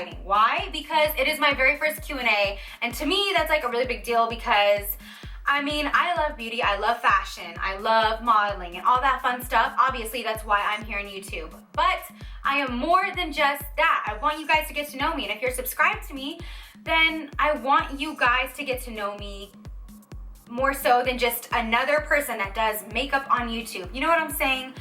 exciting. Why? Because it is my very first Q&A, and to me that's like a really big deal because I mean, I love beauty, I love fashion, I love modeling and all that fun stuff. Obviously, that's why I'm here on YouTube. But I am more than just that. I want you guys to get to know me, and if you're subscribed to me, then I want you guys to get to know me more so than just another person that does makeup on YouTube. You know what I'm saying?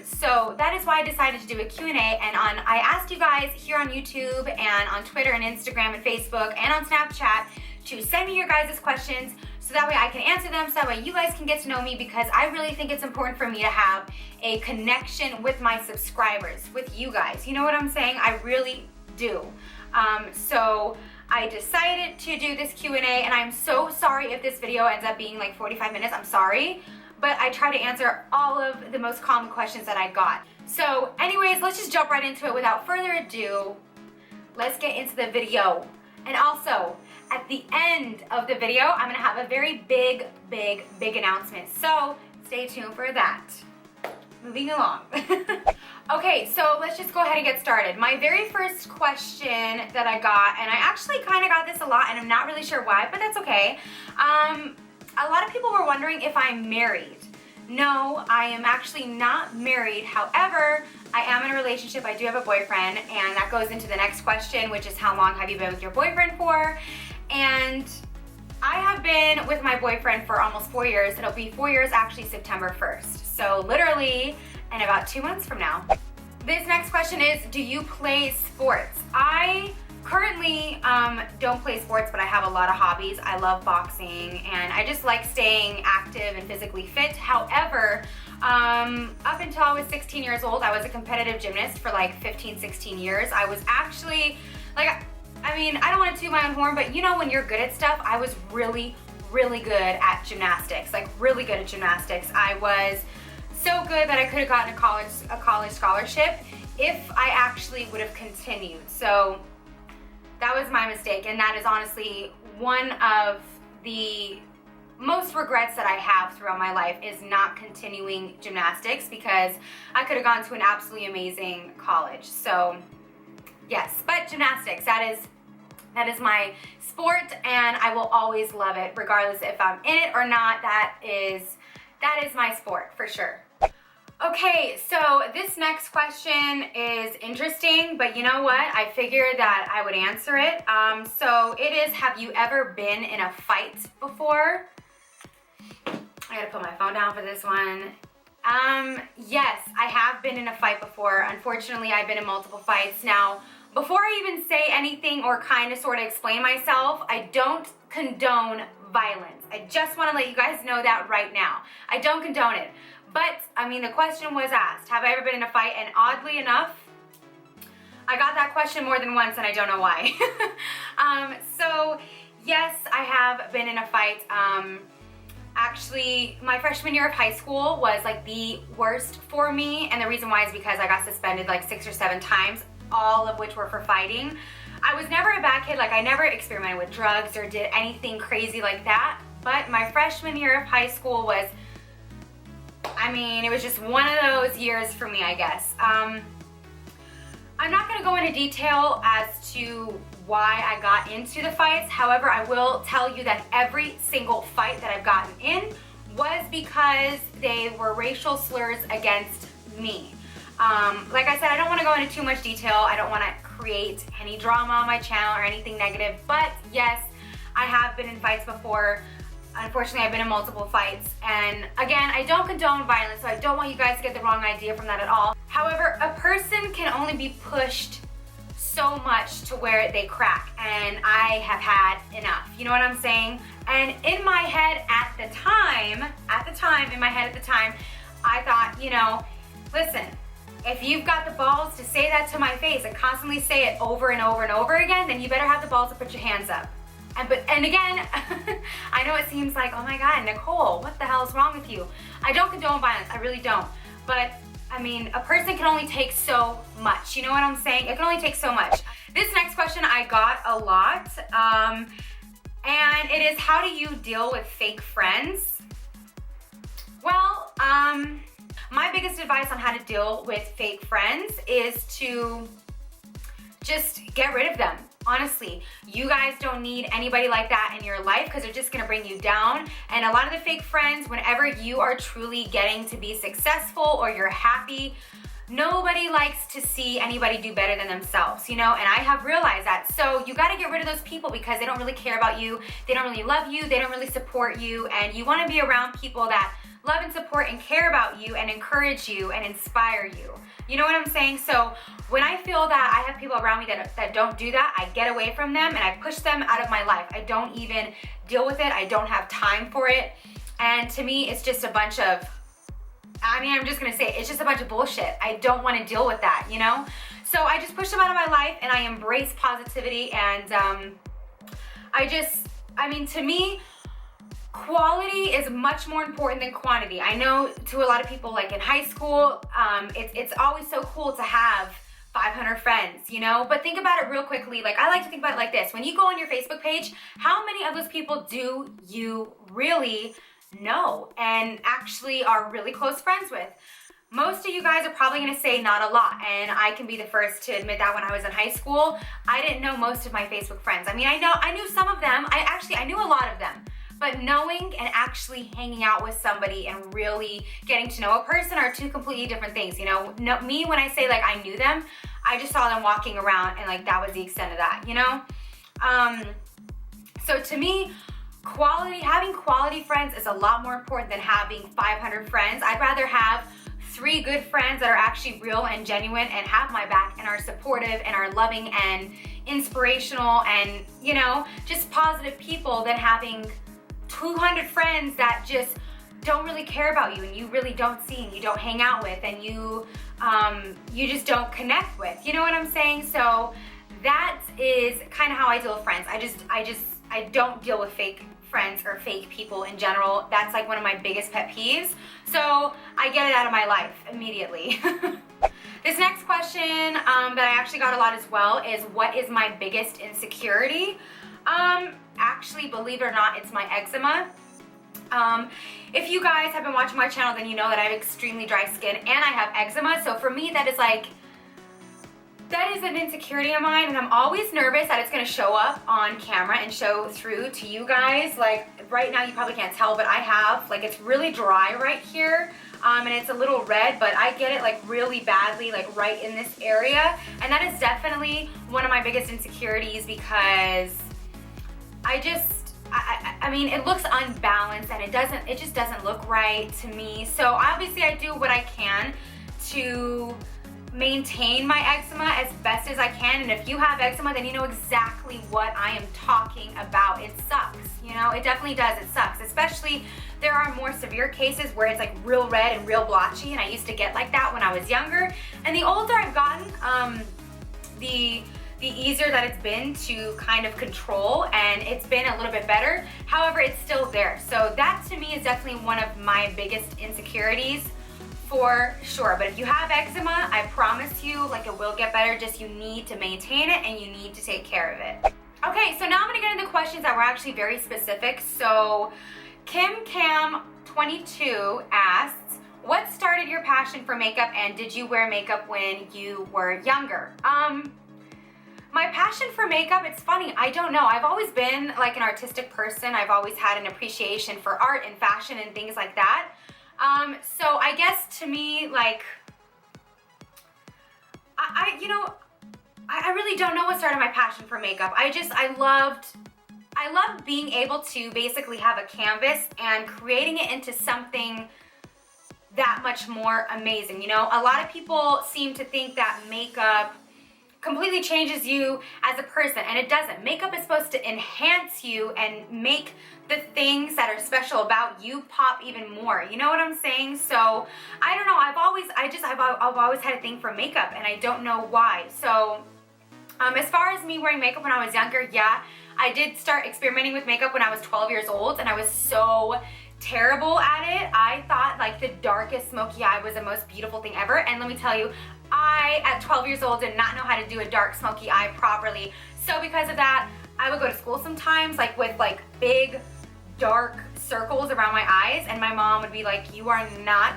So that is why I decided to do a Q&A, and I asked you guys here on YouTube and on Twitter and Instagram and Facebook and on Snapchat to send me your guys' questions so that way I can answer them, so that way you guys can get to know me, because I really think it's important for me to have a connection with my subscribers, with you guys. You know what I'm saying? I really do. So I decided to do this Q&A, and I'm so sorry if this video ends up being like 45 minutes. I'm sorry, but I try to answer all of the most common questions that I got. So anyways, let's just jump right into it without further ado. Let's get into the video. And also, at the end of the video, I'm gonna have a very big announcement. So stay tuned for that. Moving along. Okay, so let's just go ahead and get started. My very first question that I got, and I actually kind of got this a lot, and I'm not really sure why, but that's okay. A lot of people were wondering if I'm married. No, I am actually not married. However, I am in a relationship. I do have a boyfriend, and that goes into the next question, which is how long have you been with your boyfriend for? And I have been with my boyfriend for almost 4 years. It'll be 4 years actually September 1st. So literally in about 2 months from now. This next question is, do you play sports? I currently don't play sports, but I have a lot of hobbies. I love boxing, and I just like staying active and physically fit. However, up until I was 16 years old, I was a competitive gymnast for like 15, 16 years. I was actually, like, I mean, I don't want to toot my own horn, but you know when you're good at stuff, I was really good at gymnastics, like really good at gymnastics. I was so good that I could have gotten a college scholarship if I actually would have continued. So that was my mistake, and that is honestly one of the most regrets that I have throughout my life, is not continuing gymnastics, because I could have gone to an absolutely amazing college. So yes, but gymnastics, that is my sport, and I will always love it regardless if I'm in it or not. That is my sport for sure. Okay, so this next question is interesting, but you know what? I figured that I would answer it. So it is, have you ever been in a fight before? I gotta put my phone down for this one. Yes, I have been in a fight before. Unfortunately, I've been in multiple fights. Now, before I even say anything or kind of sort of explain myself, I don't condone violence. I just want to let you guys know that right now. I don't condone it. But, I mean, the question was asked, have I ever been in a fight? And oddly enough, I got that question more than once, and I don't know why. So, yes, I have been in a fight. Actually, my freshman year of high school was like the worst for me, and the reason why is because I got suspended like 6 or 7 times, all of which were for fighting. I was never a bad kid, like I never experimented with drugs or did anything crazy like that, but my freshman year of high school was, I mean, it was just one of those years for me, I guess. I'm not gonna go into detail as to why I got into the fights. However, I will tell you that every single fight that I've gotten in was because they were racial slurs against me. Like I said, I don't want to go into too much detail. I don't want to create any drama on my channel or anything negative, but yes, I have been in fights before. Unfortunately, I've been in multiple fights, and again, I don't condone violence, so I don't want you guys to get the wrong idea from that at all. However, a person can only be pushed so much to where they crack, and I have had enough. You know what I'm saying? And in my head at the time, I thought, you know, listen, if you've got the balls to say that to my face and constantly say it over and over and over again, then you better have the balls to put your hands up. And again, I know it seems like, oh my God, Nicole, what the hell is wrong with you? I don't condone violence, I really don't. But I mean, a person can only take so much. You know what I'm saying? It can only take so much. This next question I got a lot, and it is, how do you deal with fake friends? Well, my biggest advice on how to deal with fake friends is to just get rid of them. Honestly, you guys don't need anybody like that in your life because they're just gonna bring you down. And a lot of the fake friends, whenever you are truly getting to be successful or you're happy, nobody likes to see anybody do better than themselves, you know, and I have realized that. So you gotta get rid of those people because they don't really care about you, they don't really love you, they don't really support you, and you wanna be around people that love and support and care about you and encourage you and inspire you. You know what I'm saying? So when I feel that I have people around me that don't do that, I get away from them and I push them out of my life. I don't even deal with it. I don't have time for it. And to me, it's just a bunch of, I mean, I'm just gonna say, it's just a bunch of bullshit. I don't wanna deal with that, you know? So I just push them out of my life and I embrace positivity, and I mean, to me, quality is much more important than quantity. I know to a lot of people, like in high school, it's always so cool to have 500 friends, you know? But think about it real quickly. Like, I like to think about it like this. When you go on your Facebook page, how many of those people do you really know and actually are really close friends with? Most of you guys are probably gonna say not a lot, and I can be the first to admit that. When I was in high school, I didn't know most of my Facebook friends. I mean, I knew some of them. I knew a lot of them. But knowing and actually hanging out with somebody and really getting to know a person are two completely different things, you know? Me, when I say like I knew them, I just saw them walking around and like that was the extent of that, you know? So to me, having quality friends is a lot more important than having 500 friends. I'd rather have 3 good friends that are actually real and genuine and have my back and are supportive and are loving and inspirational and, you know, just positive people than having 200 friends that just don't really care about you and you really don't see and you don't hang out with and you just don't connect with. You know what I'm saying? So that is kind of how I deal with friends. I don't deal with fake friends or fake people in general. That's like one of my biggest pet peeves. So I get it out of my life immediately. This next question that I actually got a lot as well is, what is my biggest insecurity? Actually, believe it or not, it's my eczema. If you guys have been watching my channel, then you know that I have extremely dry skin and I have eczema. So for me, that is an insecurity of mine, and I'm always nervous that it's gonna show up on camera and show through to you guys. Like right now, you probably can't tell, but I have, like, it's really dry right here. And it's a little red, but I get it like really badly, like right in this area. And that is definitely one of my biggest insecurities because I mean, it looks unbalanced and it just doesn't look right to me. So obviously I do what I can to maintain my eczema as best as I can. And if you have eczema, then you know exactly what I am talking about. It sucks, you know, it definitely does, it sucks. Especially there are more severe cases where it's like real red and real blotchy, and I used to get like that when I was younger. And the older I've gotten, the easier that it's been to kind of control, and it's been a little bit better. However, it's still there. So that to me is definitely one of my biggest insecurities for sure. But if you have eczema, I promise you, like, it will get better. Just you need to maintain it and you need to take care of it. Okay, so now I'm gonna get into questions that were actually very specific. So KimCam22 asks, what started your passion for makeup, and did you wear makeup when you were younger? My passion for makeup, it's funny, I don't know. I've always been like an artistic person. I've always had an appreciation for art and fashion and things like that. So I guess to me, like, I really don't know what started my passion for makeup. I loved being able to basically have a canvas and creating it into something that much more amazing. You know, a lot of people seem to think that makeup completely changes you as a person, and it doesn't. Makeup is supposed to enhance you and make the things that are special about you pop even more. You know what I'm saying? So I don't know. I've always had a thing for makeup, and I don't know why. So as far as me wearing makeup when I was younger, yeah, I did start experimenting with makeup when I was 12 years old, and I was so terrible at it. I thought like the darkest smoky eye was the most beautiful thing ever, and let me tell you, I, at 12 years old, did not know how to do a dark smoky eye properly. So because of that, I would go to school sometimes like with like big dark circles around my eyes, and my mom would be like, you are not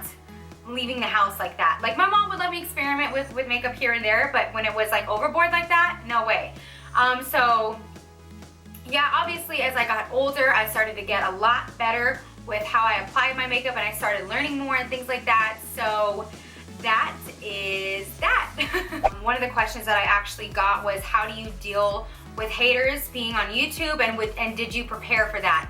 leaving the house like that. Like, my mom would let me experiment with makeup here and there, but when it was like overboard like that, no way. So yeah, obviously as I got older, I started to get a lot better with how I applied my makeup, and I started learning more and things like that. So that is that. One of the questions that I actually got was, how do you deal with haters being on YouTube, and did you prepare for that?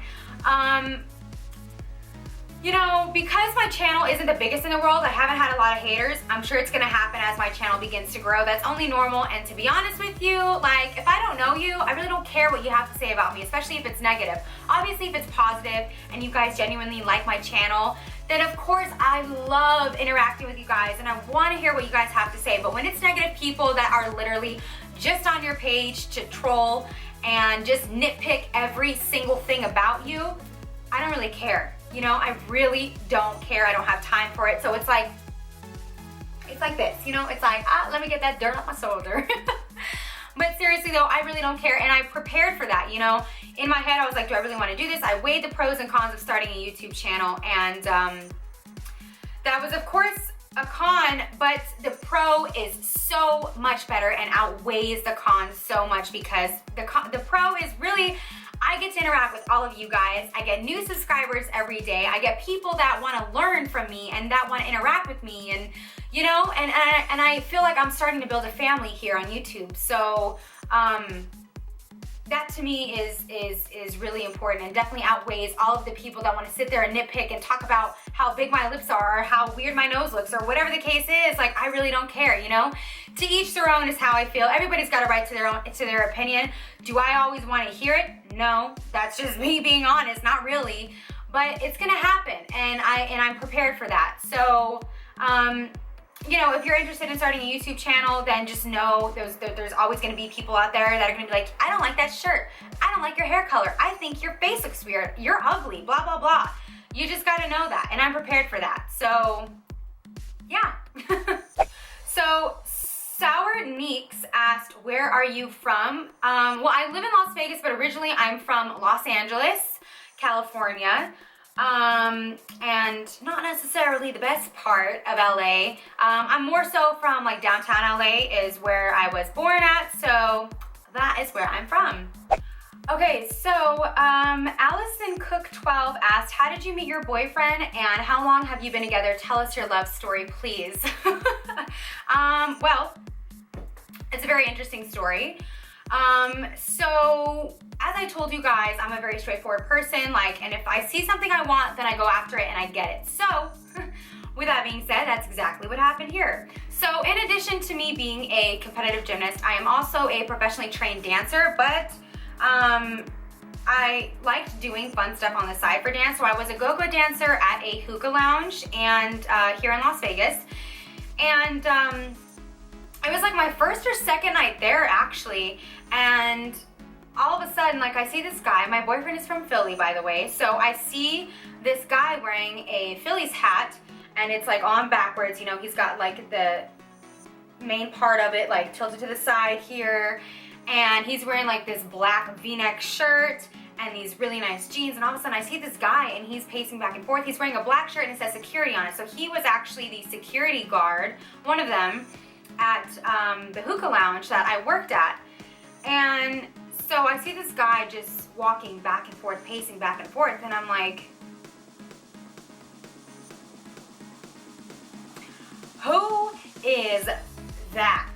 You know, because my channel isn't the biggest in the world, I haven't had a lot of haters. I'm sure it's gonna happen as my channel begins to grow. That's only normal, and to be honest with you, like, if I don't know you, I really don't care what you have to say about me, especially if it's negative. Obviously, if it's positive and you guys genuinely like my channel, then of course I love interacting with you guys and I wanna hear what you guys have to say. But when it's negative people that are literally just on your page to troll and just nitpick every single thing about you, I don't really care. You know, I really don't care. I don't have time for it. So it's like this, you know, it's like, let me get that dirt off my shoulder. But seriously though, I really don't care, and I prepared for that, you know. In my head, I was like, do I really want to do this? I weighed the pros and cons of starting a YouTube channel, and that was of course a con, but the pro is so much better and outweighs the con so much, because the pro is really, I get to interact with all of you guys. I get new subscribers every day. I get people that want to learn from me and that want to interact with me, and you know, and I feel like I'm starting to build a family here on YouTube. So that to me is really important, and definitely outweighs all of the people that want to sit there and nitpick and talk about how big my lips are or how weird my nose looks or whatever the case is. Like, I really don't care, you know. To each their own is how I feel. Everybody's got a right to their opinion. Do I always want to hear it? No, that's just me being honest. Not really, but it's gonna happen, and I'm prepared for that. So you know, if you're interested in starting a YouTube channel, then just know there's always gonna be people out there that are gonna be like, I don't like that shirt. I don't like your hair color. I think your face looks weird. You're ugly, blah, blah, blah. You just gotta know that, and I'm prepared for that. So, yeah. So, Sour Neeks asked, where are you from? Well, I live in Las Vegas, but originally I'm from Los Angeles, California. And not necessarily the best part of LA. I'm more so from like downtown LA is where I was born at, so that is where I'm from. Okay, so Allison Cook 12 asked, how did you meet your boyfriend and how long have you been together? Tell us your love story, please. Well, it's a very interesting story. So as I told you guys, I'm a very straightforward person, like, and if I see something I want, then I go after it and I get it. So with that being said, that's exactly what happened here. So in addition to me being a competitive gymnast, I am also a professionally trained dancer, but I liked doing fun stuff on the side for dance. So I was a go-go dancer at a hookah lounge and here in Las Vegas. And it was like my first or second night there actually, and all of a sudden, like, I see this guy. My boyfriend is from Philly, by the way, so I see this guy wearing a Phillies hat, and it's like on backwards, you know, he's got like the main part of it like tilted to the side here, and he's wearing like this black v-neck shirt and these really nice jeans, and all of a sudden I see this guy and he's pacing back and forth. He's wearing a black shirt and it says security on it, so he was actually the security guard, one of them, at the hookah lounge that I worked at. And so I see this guy just walking back and forth, pacing back and forth, and I'm like, who is that?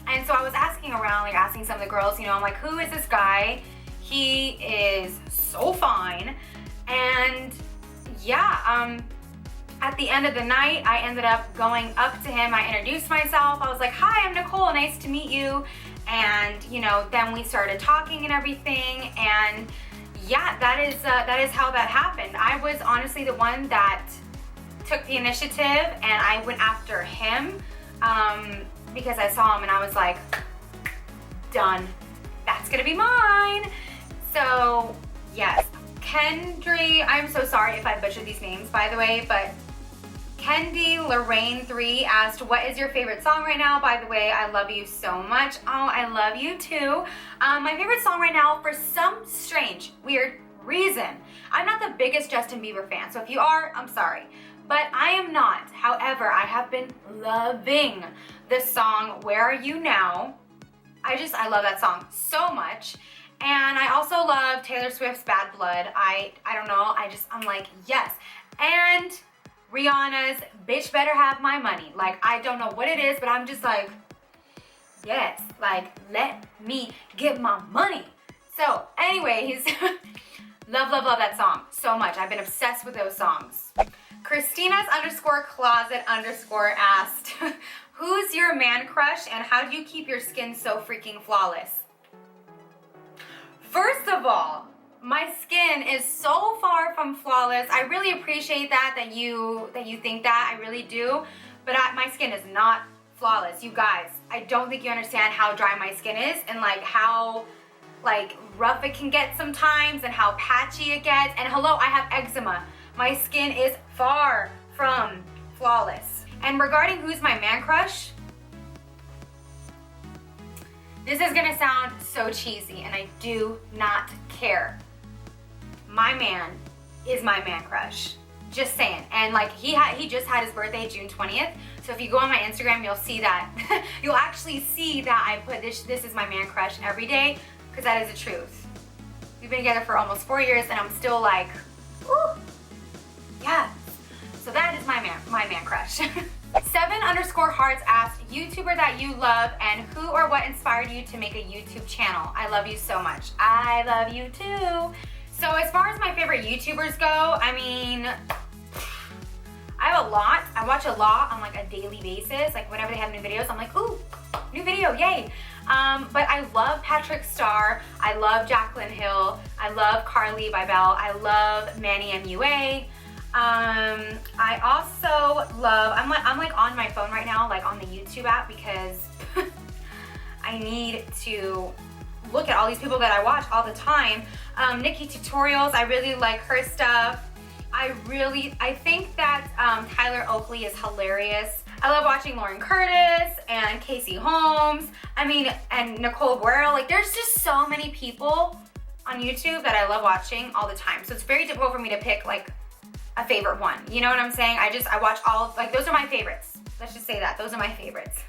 And so I was asking around, like asking some of the girls, you know, I'm like, who is this guy? He is so fine. And yeah, at the end of the night, I ended up going up to him. I introduced myself. I was like, hi, I'm Nicole, nice to meet you. And you know, then we started talking and everything, and yeah, that is how that happened. I was honestly the one that took the initiative, and I went after him because I saw him and I was like, done, that's gonna be mine. So yes, Kendry, I'm so sorry if I butchered these names, by the way, but Kendi Lorraine 3 asked, what is your favorite song right now? By the way, I love you so much. Oh, I love you too. My favorite song right now, for some strange, weird reason, I'm not the biggest Justin Bieber fan, so if you are, I'm sorry. but I am not. However, I have been loving the song Where Are You Now? I love that song so much. And I also love Taylor Swift's Bad Blood. I don't know, I'm like, yes. And Rihanna's Bitch Better Have My Money. Like, I don't know what it is, but I'm just like, yes, like, let me get my money. So anyways, love that song so much. I've been obsessed with those songs. Christina's _closet_ asked, who's your man crush and how do you keep your skin so freaking flawless? First of all, my skin is so far from flawless. I really appreciate that you think that. I really do. But my skin is not flawless. You guys, I don't think you understand how dry my skin is and like how like rough it can get sometimes and how patchy it gets. And hello, I have eczema. My skin is far from flawless. And regarding who's my man crush, this is gonna sound so cheesy and I do not care. My man is my man crush. Just saying. And like he just had his birthday June 20th. So if you go on my Instagram, you'll see that. You'll actually see that I put this is my man crush every day, because that is the truth. We've been together for almost 4 years and I'm still like, ooh, yeah. So that is my man crush. 7_hearts asked, YouTuber that you love and who or what inspired you to make a YouTube channel? I love you so much. I love you too. So as far as my favorite YouTubers go, I mean, I have a lot. I watch a lot on like a daily basis. Like whenever they have new videos, I'm like, ooh, new video, yay. But I love Patrick Starr. I love Jaclyn Hill. I love Carly Bybel. I love Manny MUA. I also love, I'm like on my phone right now, like on the YouTube app, because I need to look at all these people that I watch all the time. Nikki Tutorials, I really like her stuff. I think that Tyler Oakley is hilarious. I love watching Lauren Curtis and Casey Holmes. I mean, and Nicole Guerrero. Like, there's just so many people on YouTube that I love watching all the time. So it's very difficult for me to pick like a favorite one. You know what I'm saying? I watch all, like, those are my favorites. Let's just say that. Those are my favorites.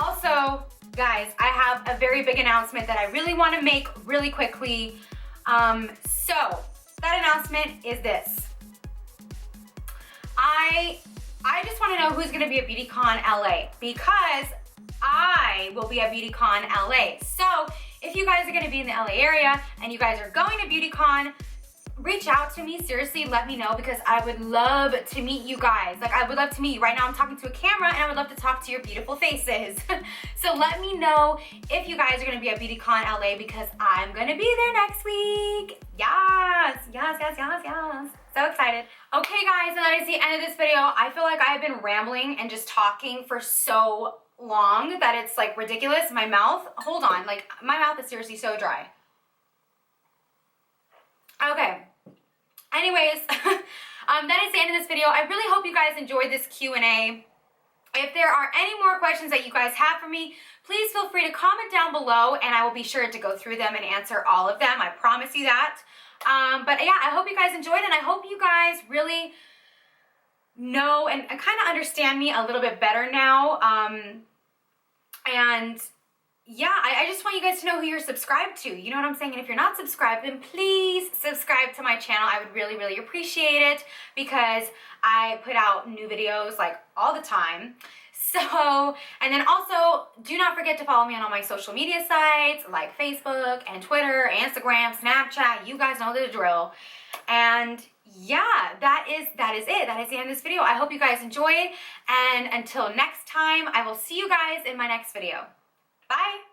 Also, guys, I have a very big announcement that I really want to make really quickly. So that announcement is this. I just want to know who's going to be at BeautyCon LA, because I will be at BeautyCon LA. So if you guys are going to be in the LA area and you guys are going to BeautyCon, reach out to me, seriously, let me know, because I would love to meet you guys. Like, I would love to meet you. Right now I'm talking to a camera and I would love to talk to your beautiful faces. So let me know if you guys are gonna be at BeautyCon LA, because I'm gonna be there next week. Yes. So excited. Okay guys, and that is the end of this video. I feel like I've been rambling and just talking for so long that it's like ridiculous. My mouth, hold on, like my mouth is seriously so dry. Okay. Anyways, that is the end of this video. I really hope you guys enjoyed this Q&A. If there are any more questions that you guys have for me, please feel free to comment down below and I will be sure to go through them and answer all of them. I promise you that. But yeah, I hope you guys enjoyed, and I hope you guys really know and kind of understand me a little bit better now. And yeah, I just want you guys to know who you're subscribed to. You know what I'm saying? And if you're not subscribed, then please subscribe to my channel. I would really, really appreciate it, because I put out new videos like all the time. So, and then also do not forget to follow me on all my social media sites like Facebook and Twitter, Instagram, Snapchat. You guys know the drill. And yeah, that is it. That is the end of this video. I hope you guys enjoyed. And until next time, I will see you guys in my next video. Bye.